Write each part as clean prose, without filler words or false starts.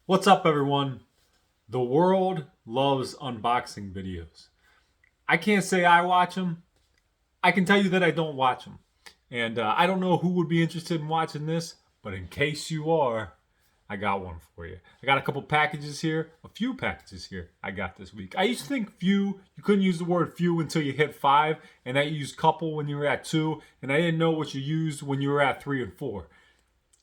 What's up, everyone? The world loves unboxing videos. I can't say I watch them. I can tell you that I don't watch them. And I don't know who would be interested in watching this, but in case you are, I got one for you. I got a couple packages here, a few packages here I got this week. I used to think few, you couldn't use the word few until you hit 5, and I used couple when you were at 2, and I didn't know what you used when you were at 3 and 4.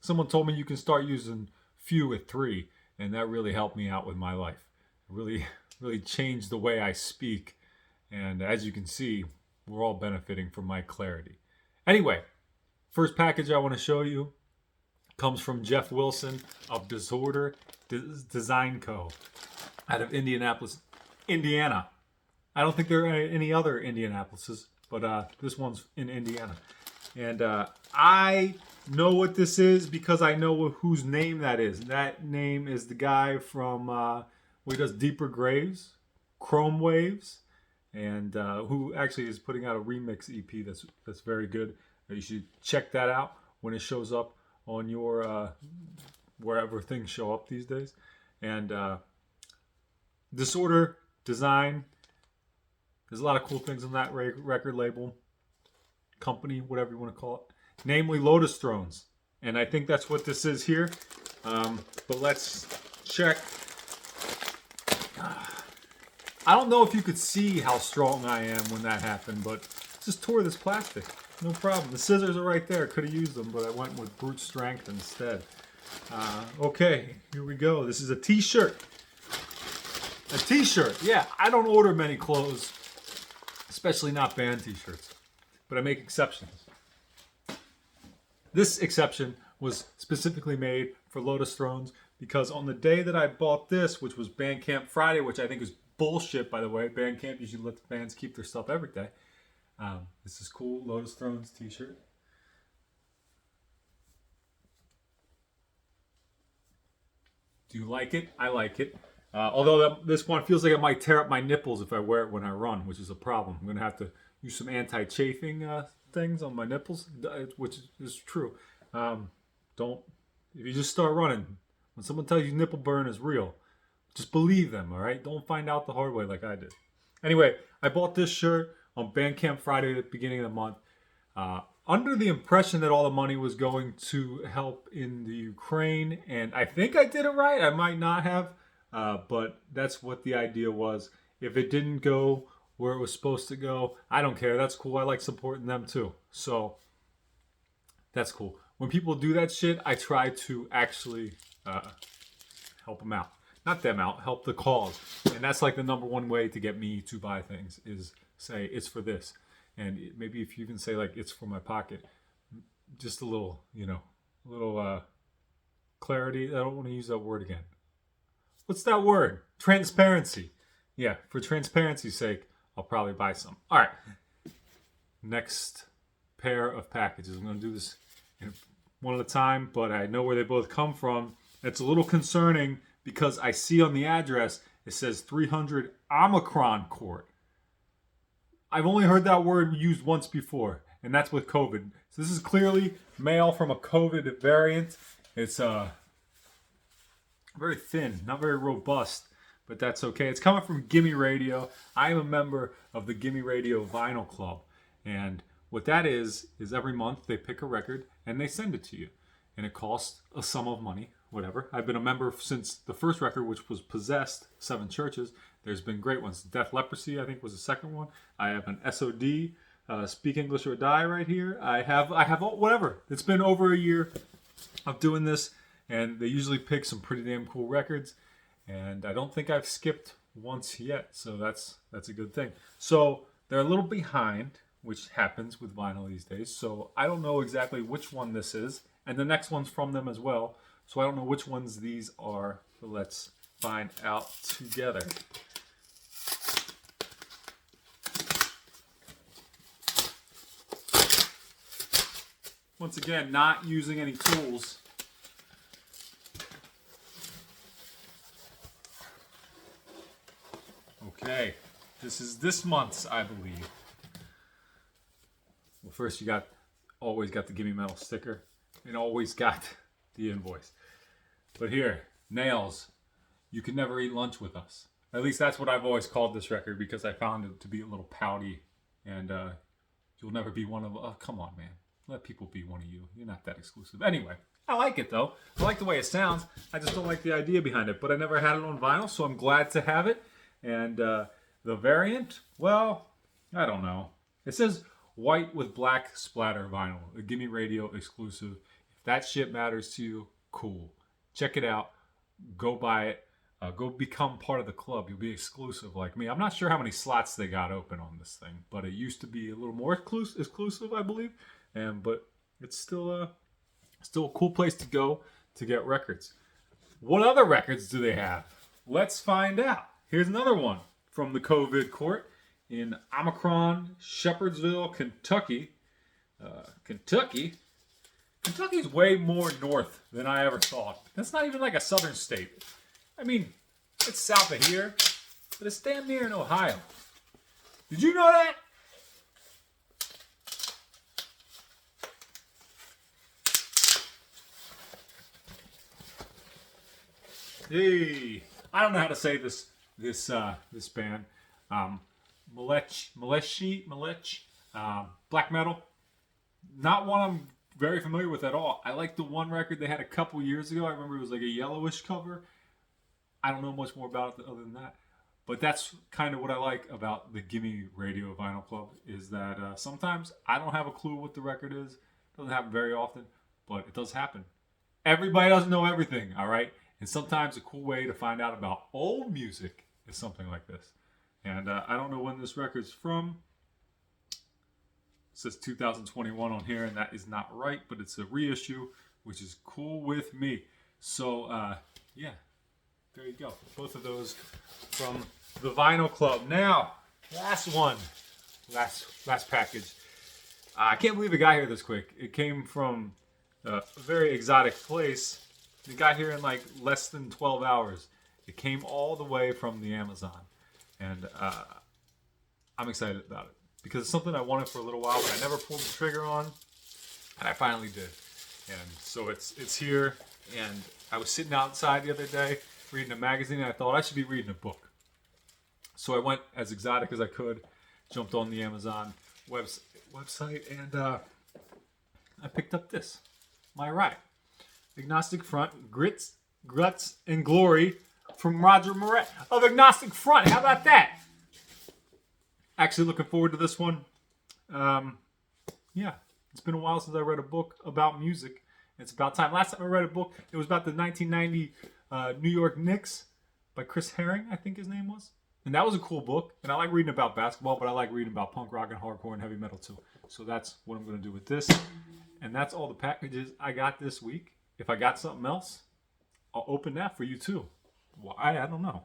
Someone told me you can start using few at 3, and that really helped me out with my life. It really changed the way I speak, and as you can see, we're all benefiting from my clarity. Anyway, first package I want to show you comes from Jeff Wilson of Disorder Design Co. out of Indianapolis, Indiana. I don't think there are any other Indianapolises, but this one's in Indiana. And I know what this is because I know whose name that is. That name is the guy from who does Deeper Graves, Chrome Waves, and who actually is putting out a remix EP that's very good. You should check that out when it shows up on your wherever things show up these days. And Disorder Design. There's a lot of cool things on that record label, company, whatever you want to call it, namely Lotus Thrones. And I think that's what this is here. But let's check. I don't know if you could see how strong I am when that happened, but just tore this plastic. No problem. The scissors are right there. Could have used them, but I went with brute strength instead. Okay, here we go. This is a t-shirt. A t-shirt. Yeah, I don't order many clothes, especially not band t-shirts, but I make exceptions. This exception was specifically made for Lotus Thrones because on the day that I bought this, which was Bandcamp Friday, which I think is bullshit, by the way. Bandcamp usually let the bands keep their stuff every day. This is cool, Lotus Thrones t-shirt. Do you like it? I like it. Although this one feels like it might tear up my nipples if I wear it when I run, which is a problem. I'm going to have to use some anti-chafing things on my nipples, which is true. Don't, if you just start running, when someone tells you nipple burn is real, just believe them, all right? Don't find out the hard way like I did. Anyway, I bought this shirt on Bandcamp Friday at the beginning of the month, under the impression that all the money was going to help in the Ukraine, and I think I did it right. I might not have, but that's what the idea was. If it didn't go where it was supposed to go, I don't care. That's cool. I like supporting them too. So that's cool. When people do that shit, I try to actually help them out. Not them out, help the cause. And that's like the number one way to get me to buy things is say it's for this. And maybe if you can say like it's for my pocket, just a little, clarity. I don't want to use that word again. What's that word? Transparency. Yeah, for transparency's sake, I'll probably buy some. All right. Next pair of packages. I'm going to do this one at a time, but I know where they both come from. It's a little concerning because I see on the address it says 300 Omicron Court. I've only heard that word used once before, and that's with COVID. So this is clearly mail from a COVID variant. It's very thin, not very robust, but that's okay. It's coming from Gimme Radio. I am a member of the Gimme Radio Vinyl Club, and what that is every month they pick a record and they send it to you, and it costs a sum of money, whatever. I've been a member since the first record, which was Possessed, 7 Churches. There's been great ones. Death Leprosy, I think, was the second one. I have an SOD, Speak English or Die right here. I have whatever. It's been over a year of doing this, and they usually pick some pretty damn cool records, and I don't think I've skipped once yet, so that's a good thing. So they're a little behind, which happens with vinyl these days, so I don't know exactly which one this is, and the next one's from them as well, so I don't know which ones these are, but let's find out together. Once again, not using any tools. Okay, this is this month's, I believe. Well, first you always got the Gimme Metal sticker, and always got the invoice. But here, Nails, You Can Never Eat Lunch With Us. At least that's what I've always called this record because I found it to be a little pouty. And You'll Never Be One of... come on, man. Let people be one of you. You're not that exclusive. Anyway, I like it, though. I like the way it sounds. I just don't like the idea behind it. But I never had it on vinyl, so I'm glad to have it. And the variant, well, I don't know. It says white with black splatter vinyl. A Gimme Radio exclusive. If that shit matters to you, cool. Check it out. Go buy it. Go become part of the club. You'll be exclusive like me. I'm not sure how many slots they got open on this thing, but it used to be a little more exclusive, I believe. But it's still a cool place to go to get records. What other records do they have? Let's find out. Here's another one from the COVID court in Omicron, Shepherdsville, Kentucky. Kentucky's way more north than I ever thought. That's not even like a southern state. I mean, it's south of here, but it's damn near in Ohio. Did you know that? Hey, I don't know how to say this band. Melechesh, black metal. Not one I'm very familiar with at all. I like the one record they had a couple years ago. I remember it was like a yellowish cover. I don't know much more about it other than that. But that's kind of what I like about the Gimme Radio Vinyl Club is that sometimes I don't have a clue what the record is. It doesn't happen very often, but it does happen. Everybody doesn't know everything, all right? And sometimes a cool way to find out about old music is something like this. And I don't know when this record's from. It says 2021 on here, and that is not right, but it's a reissue, which is cool with me. So, yeah, there you go. Both of those from the Vinyl Club. Now, last one. Last package. I can't believe it got here this quick. It came from a very exotic place. It got here in like less than 12 hours. It came all the way from the Amazon. And I'm excited about it. Because it's something I wanted for a little while, but I never pulled the trigger on. And I finally did. And so it's here. And I was sitting outside the other day reading a magazine, and I thought I should be reading a book. So I went as exotic as I could, jumped on the Amazon website, and I picked up this. Miret. Agnostic Front, Guts, and Glory from Roger Miret of Agnostic Front. How about that? Actually looking forward to this one. Yeah, it's been a while since I read a book about music. It's about time. Last time I read a book, it was about the 1990 New York Knicks by Chris Herring, I think his name was. And that was a cool book. And I like reading about basketball, but I like reading about punk rock and hardcore and heavy metal too. So that's what I'm going to do with this. And that's all the packages I got this week. If I got something else, I'll open that for you too. Why? I don't know.